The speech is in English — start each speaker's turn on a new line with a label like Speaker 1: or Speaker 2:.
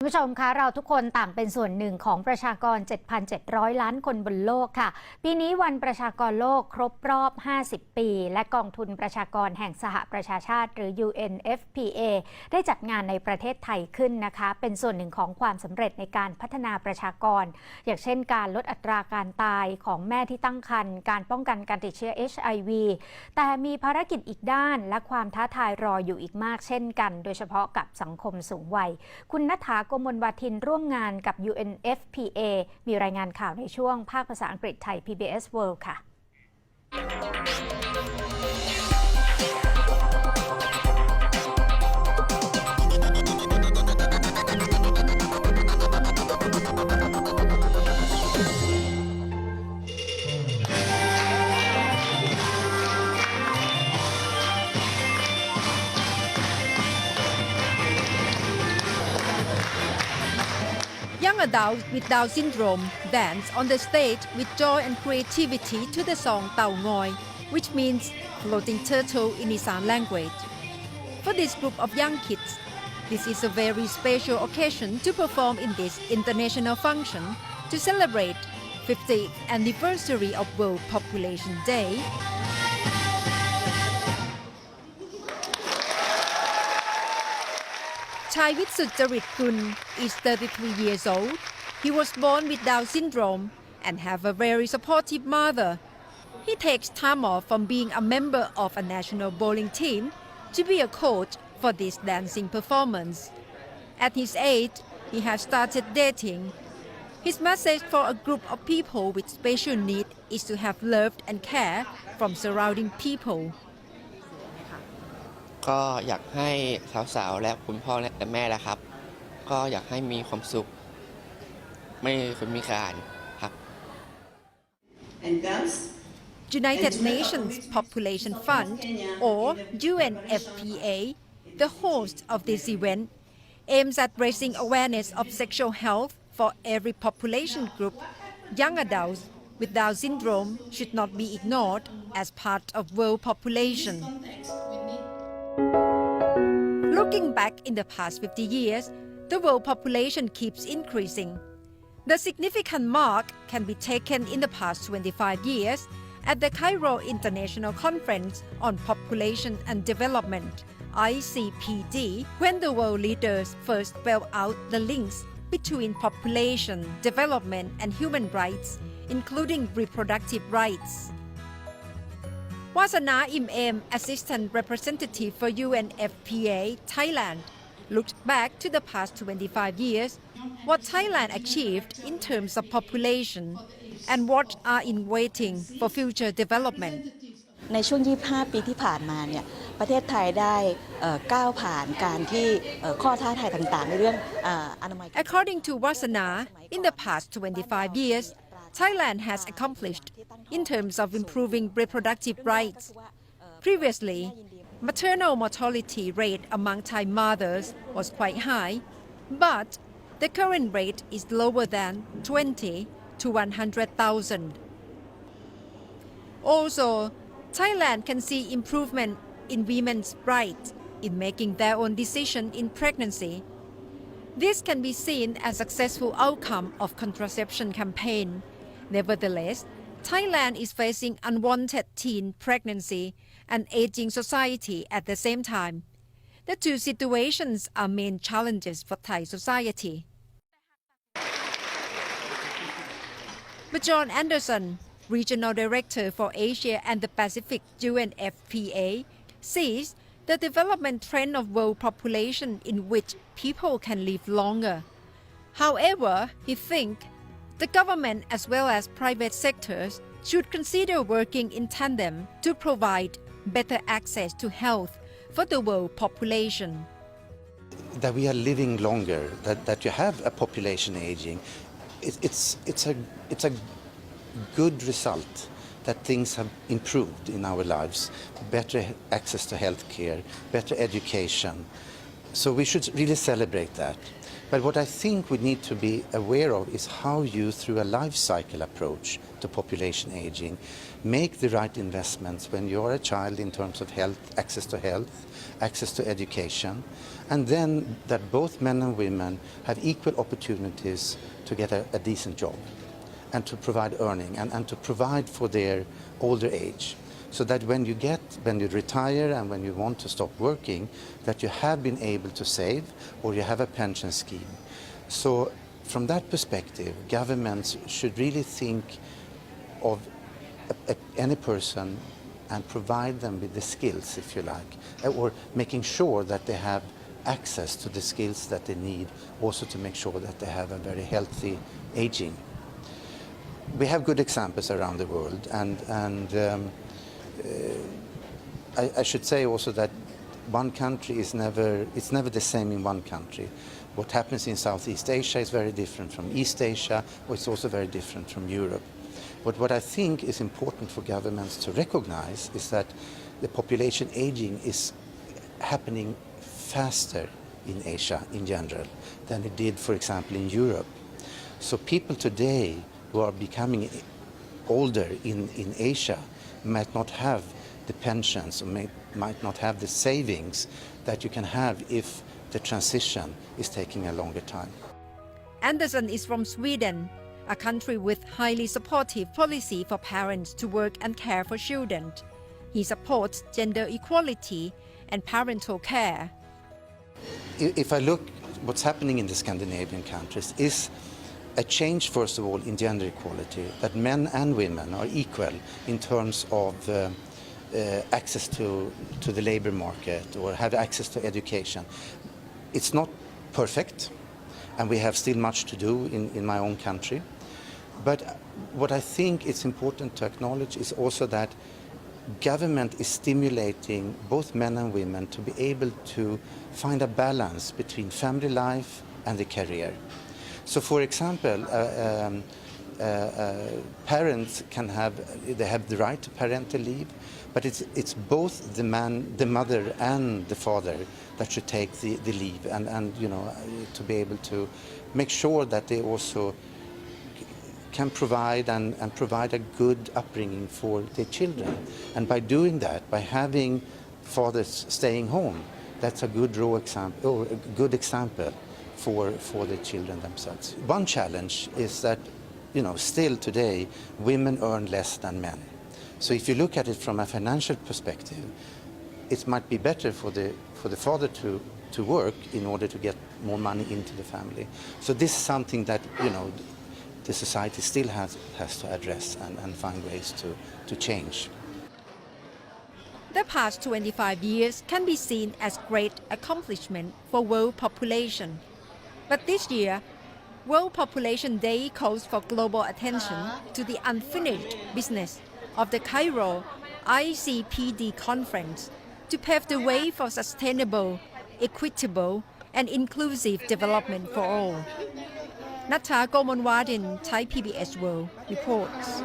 Speaker 1: ผู้ชมคะเราทุกคนต่างเป็นส่วนหนึ่งของประชากร 7,700 ล้านคนบนโลกค่ะปีนี้วันประชากรโลกครบรอบ 50 ปีและกองทุนประชากรแห่งสหประชาชาติหรือ UNFPA ได้จัดงานในประเทศไทยขึ้นนะคะเป็นส่วนหนึ่งของความสำเร็จในการพัฒนาประชากรอย่างเช่นการลดอัตราการตายของแม่ที่ตั้งครรภ์การป้องกันการติดเชื้อ HIV แต่มีภารกิจอีกด้านและความท้าทายรออยู่อีกมากเช่นกันโดยเฉพาะกับสังคมสูงวัยคุณณฐากมลวาทินร่วมงานกับ UNFPA มีรายงานข่าวในช่วงภาคภาษาอังกฤษไทย PBS World ค่ะ
Speaker 2: Young adults with Down syndrome dance on the stage with joy and creativity to the song Tau Ngoi, which means floating turtle in Isan language. For this group of young kids, this is a very special occasion to perform in this international function to celebrate 50th anniversary of World Population Day. Chai Witsutjarit Kun is 33 years old. He was born with Down syndrome and have a very supportive mother. He takes time off from being a member of a national bowling team to be a coach for this dancing performance. At his age, he has started dating. His message for a group of people with special needs is to have love and care from surrounding people.
Speaker 3: ก็อยากให้สาวๆและคุณพ่อและแม่นะครับก็อยากให้มีความสุขไม่คนมีการครับ
Speaker 2: United Nations Population Fund or UNFPA, the host of this event, aims at raising awareness of sexual health for every population group. Young adults with Down syndrome should not be ignored as part of world population. Looking back in the past 50 years, the world population keeps increasing. The significant mark can be taken in the past 25 years at the Cairo International Conference on Population and Development, ICPD, when the world leaders first spelled out the links between population, development, and human rights, including reproductive rights. Wasana Im, Assistant Representative for UNFPA Thailand, looked back to the past 25 years, what Thailand achieved in terms of population, and what are in waiting for future development.
Speaker 4: ในช่วง 25 ปีที่ผ่านมาเนี่ยประเทศไทยได้ก้าวผ่านการที่ข้อท้าทายต่างๆในเรื่องอนามัย
Speaker 2: According to Wasana, in the past 25 years, Thailand has accomplished in terms of improving reproductive rights. Previously, maternal mortality rate among Thai mothers was quite high, but the current rate is lower than 20 to 100,000. Also, Thailand can see improvement in women's rights in making their own decision in pregnancy. This can be seen as a successful outcome of contraception campaign. Nevertheless, Thailand is facing unwanted teen pregnancy and aging society at the same time. The two situations are main challenges for Thai society. But John Anderson, Regional Director for Asia and the Pacific UNFPA, sees the development trend of world population in which people can live longer. However, he thinks the government as well as private sectors should consider working in tandem to provide better access to health for the world population.
Speaker 5: That we are living longer, that you have a population aging, it's a good result that things have improved in our lives, better access to health care, better education. So we should really celebrate that. But what I think we need to be aware of is how you, through a life cycle approach to population aging, make the right investments when you're a child in terms of health, access to education, and then that both men and women have equal opportunities to get a decent job and to provide earning and to provide for their older age. So that when you retire and when you want to stop working, that you have been able to save or you have a pension scheme. So from that perspective, governments should really think of any person and provide them with the skills, if you like, or making sure that they have access to the skills that they need, also to make sure that they have a very healthy aging. We have good examples around the world, and I should say also that one country it's never the same in one country. What happens in Southeast Asia is very different from East Asia, or it's also very different from Europe. But what I think is important for governments to recognize is that the population aging is happening faster in Asia in general than it did, for example, in Europe. So people today who are becoming older in Asia might not have the pensions or might not have the savings that you can have if the transition is taking a longer time.
Speaker 2: Anderson is from Sweden, a country with highly supportive policy for parents to work and care for children. He supports gender equality and parental care.
Speaker 5: If I look what's happening in the Scandinavian countries is a change, first of all, in gender equality, that men and women are equal in terms of access to the labor market or have access to education. It's not perfect, and we have still much to do in my own country. But what I think is important to acknowledge is also that government is stimulating both men and women to be able to find a balance between family life and the career. So, for example, parents they have the right to parental leave, but it's both the mother and the father that should take the leave, and to be able to make sure that they also can provide and provide a good upbringing for their children. And by doing that, by having fathers staying home, that's a good example for the children themselves. One challenge is that, still today, women earn less than men. So if you look at it from a financial perspective, it might be better for the father to work in order to get more money into the family. So this is something that, the society still has to address and find ways to change.
Speaker 2: The past 25 years can be seen as great accomplishment for world population. But this year, World Population Day calls for global attention to the unfinished business of the Cairo ICPD conference to pave the way for sustainable, equitable, and inclusive development for all. Natha Gomonwadin, Thai PBS World, reports.